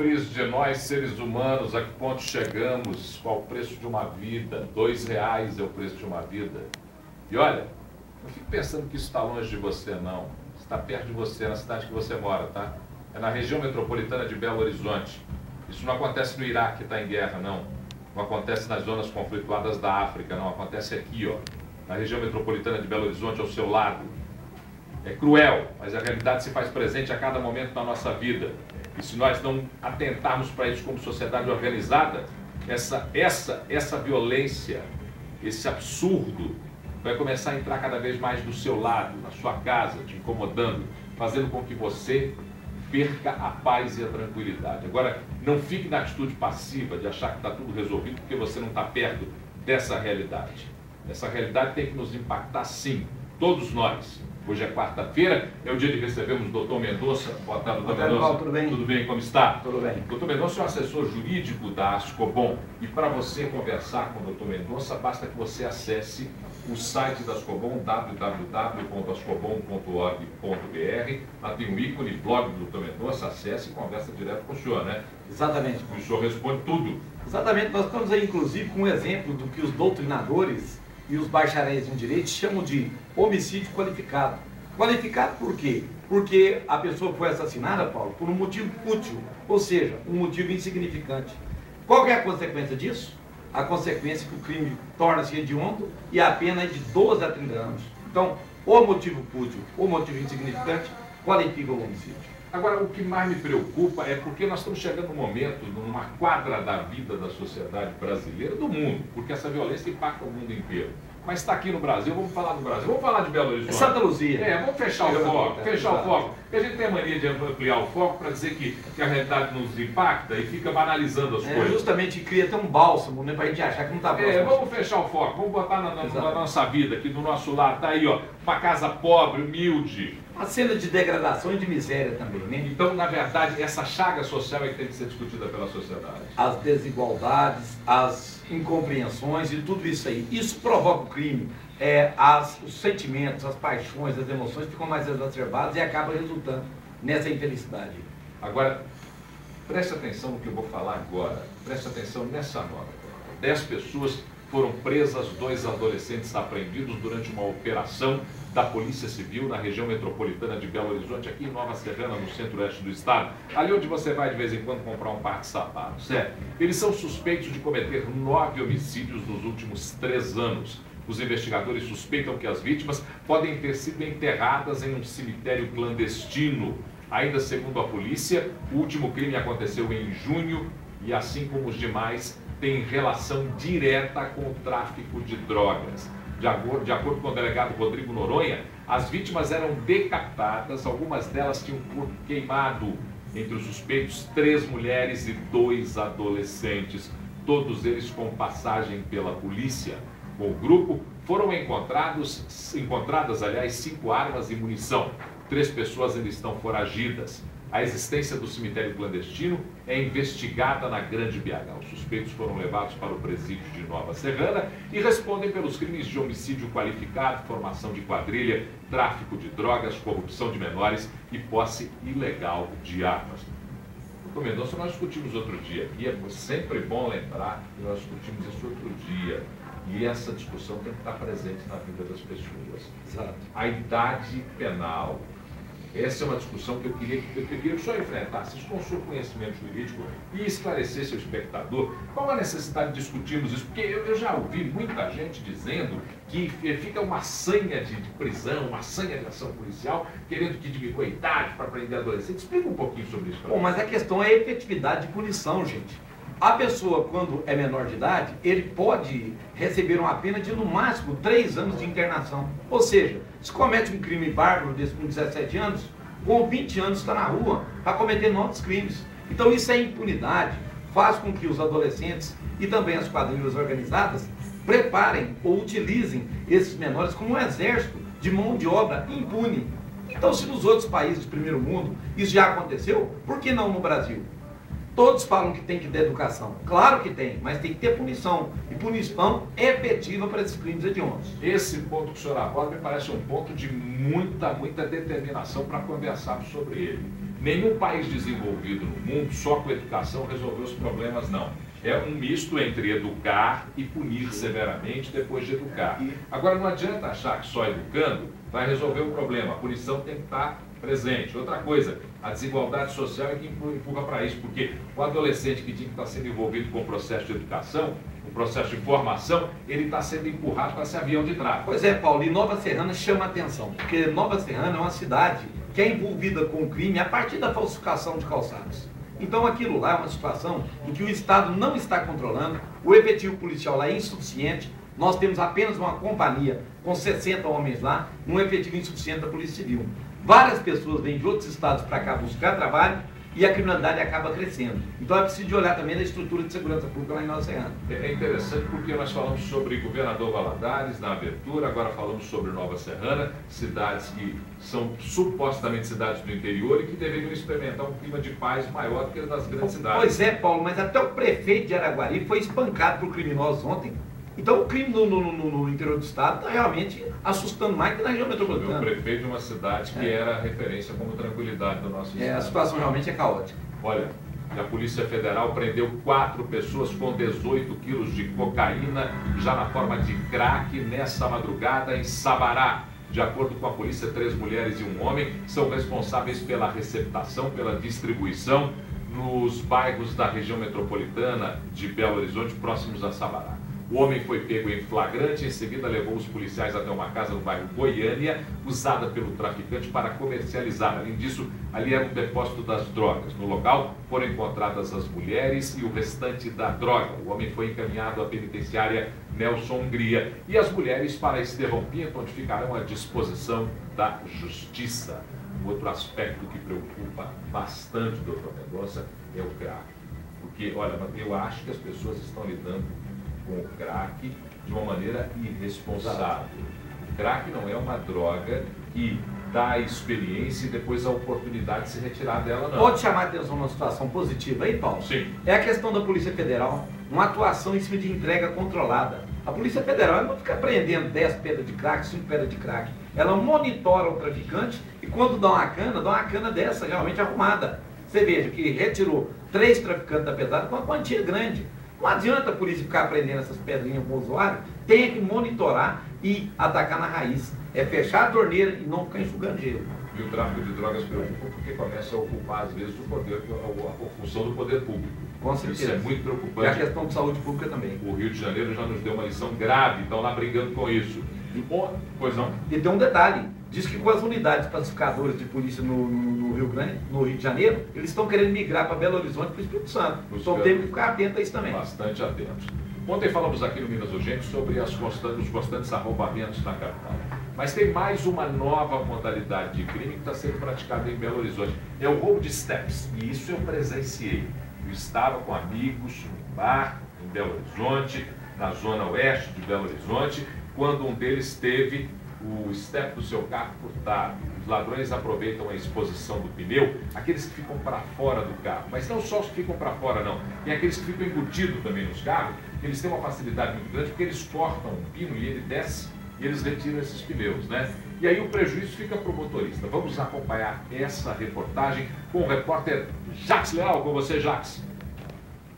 Nobres de nós, seres humanos, a que ponto chegamos? Qual o preço de uma vida? R$ 2 é o preço de uma vida. E olha, não fique pensando que isso está longe de você, não. Está perto de você, na cidade que você mora, tá? É na região metropolitana de Belo Horizonte. Isso não acontece no Iraque, que está em guerra, não. Não acontece nas zonas conflituadas da África, não. Acontece aqui, ó, na região metropolitana de Belo Horizonte, ao seu lado. É cruel, mas a realidade se faz presente a cada momento na nossa vida. E se nós não atentarmos para isso como sociedade organizada, essa violência, esse absurdo, vai começar a entrar cada vez mais do seu lado, na sua casa, te incomodando, fazendo com que você perca a paz e a tranquilidade. Agora, não fique na atitude passiva de achar que está tudo resolvido porque você não está perto dessa realidade. Essa realidade tem que nos impactar, sim, todos nós. Hoje é quarta-feira, é o dia de recebermos o doutor Mendonça. Boa tarde, doutor Mendonça. Paulo, tudo bem? Tudo bem, como está? Tudo bem. Doutor Mendonça é o assessor jurídico da Ascobom. E para você conversar com o doutor Mendonça, basta que você acesse o site da Ascobom, www.ascobom.org.br. Lá tem um ícone, blog do doutor Mendonça, acesse e conversa direto com o senhor, né? Exatamente. O senhor responde tudo. Exatamente. Nós estamos aí, inclusive, com um exemplo do que os doutrinadores e os bacharéis em direito chamam de homicídio qualificado. Qualificado por quê? Porque a pessoa foi assassinada, Paulo, por um motivo fútil, ou seja, um motivo insignificante. Qual que é a consequência disso? A consequência é que o crime torna-se hediondo e a pena é de 12 a 30 anos. Então, o motivo fútil ou motivo insignificante qualifica o homicídio. Agora, o que mais me preocupa é porque nós estamos chegando num momento, numa quadra da vida da sociedade brasileira, do mundo, porque essa violência impacta o mundo inteiro. Mas está aqui no Brasil, vamos falar do Brasil, vamos falar de Belo Horizonte. É Santa Luzia. Vamos fechar o foco, Porque a gente tem a mania de ampliar o foco para dizer que a realidade nos impacta e fica banalizando as coisas. Justamente cria até um bálsamo, né, para a gente achar que não está próximo. Vamos fechar o foco, vamos botar na nossa vida, aqui do nosso lado, está aí, ó, uma casa pobre, humilde. Uma cena de degradação e de miséria também, né? Então, na verdade, essa chaga social é que tem que ser discutida pela sociedade. As desigualdades, as incompreensões e tudo isso aí. Isso provoca o crime. Os sentimentos, as paixões, as emoções ficam mais exacerbadas e acaba resultando nessa infelicidade. Agora, preste atenção no que eu vou falar agora. Preste atenção nessa nota. 10 pessoas foram presas, 2 adolescentes apreendidos durante uma operação da Polícia Civil na região metropolitana de Belo Horizonte, aqui em Nova Serrana, no centro-oeste do estado. Ali onde você vai de vez em quando comprar um par de sapatos, certo? Eles são suspeitos de cometer 9 homicídios nos últimos 3 anos. Os investigadores suspeitam que as vítimas podem ter sido enterradas em um cemitério clandestino. Ainda segundo a polícia, o último crime aconteceu em junho e, assim como os demais, tem relação direta com o tráfico de drogas. De acordo com o delegado Rodrigo Noronha, as vítimas eram decapitadas, algumas delas tinham o corpo queimado. Entre os suspeitos, 3 mulheres e 2 adolescentes, todos eles com passagem pela polícia. Com o grupo, foram encontradas, 5 armas e munição. 3 pessoas ainda estão foragidas. A existência do cemitério clandestino é investigada na Grande BH. Os suspeitos foram levados para o presídio de Nova Serrana e respondem pelos crimes de homicídio qualificado, formação de quadrilha, tráfico de drogas, corrupção de menores e posse ilegal de armas. Doutor Mendonça, nós discutimos outro dia aqui, é sempre bom lembrar que nós discutimos isso outro dia. E essa discussão tem que estar presente na vida das pessoas. Exato. A idade penal. Essa é uma discussão que eu queria que o senhor enfrentasse isso com o seu conhecimento jurídico e esclarecesse ao espectador qual a necessidade de discutirmos isso, porque eu já ouvi muita gente dizendo que fica uma sanha de prisão, uma sanha de ação policial, querendo que diminua a idade para prender adolescentes. Explica um pouquinho sobre isso. Bom, mas a questão é a efetividade de punição, gente. A pessoa, quando é menor de idade, ele pode receber uma pena de, no máximo, 3 anos de internação. Ou seja, se comete um crime bárbaro desse com 17 anos, com 20 anos está na rua para cometer novos crimes. Então isso é impunidade, faz com que os adolescentes e também as quadrilhas organizadas preparem ou utilizem esses menores como um exército de mão de obra impune. Então, se nos outros países do primeiro mundo isso já aconteceu, por que não no Brasil? Todos falam que tem que ter educação. Claro que tem, mas tem que ter punição. E punição efetiva para esses crimes hediondos. Esse ponto que o senhor aborda me parece um ponto de muita determinação para conversarmos sobre ele. Nenhum país desenvolvido no mundo só com educação resolveu os problemas, não. É um misto entre educar e punir severamente depois de educar. Agora, não adianta achar que só educando vai resolver o problema. A punição tem que estar presente. Outra coisa, a desigualdade social é que empurra para isso, porque o adolescente que tinha que estar sendo envolvido com o processo de educação, o processo de formação, ele está sendo empurrado para esse avião de tráfego. Pois é, Paulo, e Nova Serrana chama atenção, porque Nova Serrana é uma cidade que é envolvida com o crime a partir da falsificação de calçados. Então aquilo lá é uma situação em que o Estado não está controlando, o efetivo policial lá é insuficiente, nós temos apenas uma companhia com 60 homens lá, um efetivo insuficiente da Polícia Civil. Várias pessoas vêm de outros estados para cá buscar trabalho e a criminalidade acaba crescendo. Então é preciso de olhar também na estrutura de segurança pública lá em Nova Serrana. É interessante porque nós falamos sobre Governador Valadares na abertura, agora falamos sobre Nova Serrana, cidades que são supostamente cidades do interior e que deveriam experimentar um clima de paz maior do que das grandes cidades. Pois é, Paulo, mas até o prefeito de Araguari foi espancado por criminosos ontem. Então o crime no interior do estado está realmente assustando mais que na região metropolitana. O prefeito de uma cidade que era referência como tranquilidade do nosso estado. A situação realmente é caótica. Olha, a Polícia Federal prendeu 4 pessoas com 18 quilos de cocaína, já na forma de crack, nessa madrugada em Sabará. De acordo com a polícia, 3 mulheres e um homem são responsáveis pela receptação, pela distribuição nos bairros da região metropolitana de Belo Horizonte, próximos a Sabará. O homem foi pego em flagrante, em seguida levou os policiais até uma casa no bairro Goiânia, usada pelo traficante para comercializar. Além disso, ali era um depósito das drogas. No local foram encontradas as mulheres e o restante da droga. O homem foi encaminhado à penitenciária Nelson Hungria e as mulheres para Estevão Pinto, onde ficarão à disposição da justiça. Outro aspecto que preocupa bastante, doutor Mendonça, é o crack. Porque, olha, eu acho que as pessoas estão lidando com o crack de uma maneira irresponsável. O crack não é uma droga que dá a experiência e depois a oportunidade de se retirar dela, não. Pode chamar a atenção numa situação positiva aí, Paulo? Sim. É a questão da Polícia Federal, uma atuação em cima de entrega controlada. A Polícia Federal não fica apreendendo 10 pedras de crack, 5 pedras de crack. Ela monitora o traficante e quando dá uma cana dessa realmente arrumada. Você veja que retirou 3 traficantes da pesada com uma quantia grande. Não adianta a polícia ficar aprendendo essas pedrinhas com o usuário, tem que monitorar e atacar na raiz. É fechar a torneira e não ficar enxugando gelo. E o tráfico de drogas preocupa porque começa a ocupar, às vezes, a função do poder público. Com certeza. Isso é muito preocupante. E a questão de saúde pública também. O Rio de Janeiro já nos deu uma lição grave, estão lá brigando com isso. Pois não. E tem um detalhe, diz que com as unidades pacificadoras de polícia no Rio de Janeiro, eles estão querendo migrar para Belo Horizonte e para o Espírito Santo. Então temos que ficar atento a isso também. Bastante atentos. Ontem falamos aqui no Minas Urgente sobre os constantes arrombamentos na capital. Mas tem mais uma nova modalidade de crime que está sendo praticada em Belo Horizonte. É o roubo de steps. E isso eu presenciei. Eu estava com amigos no bar em Belo Horizonte, na zona oeste de Belo Horizonte, quando um deles teve o step do seu carro furtado. Os ladrões aproveitam a exposição do pneu, aqueles que ficam para fora do carro. Mas não só os que ficam para fora, não. Tem aqueles que ficam embutidos também nos carros, eles têm uma facilidade muito grande, porque eles cortam um pino e ele desce e eles retiram esses pneus, né? E aí o prejuízo fica para o motorista. Vamos acompanhar essa reportagem com o repórter Jacques Leal. Com você, Jacques.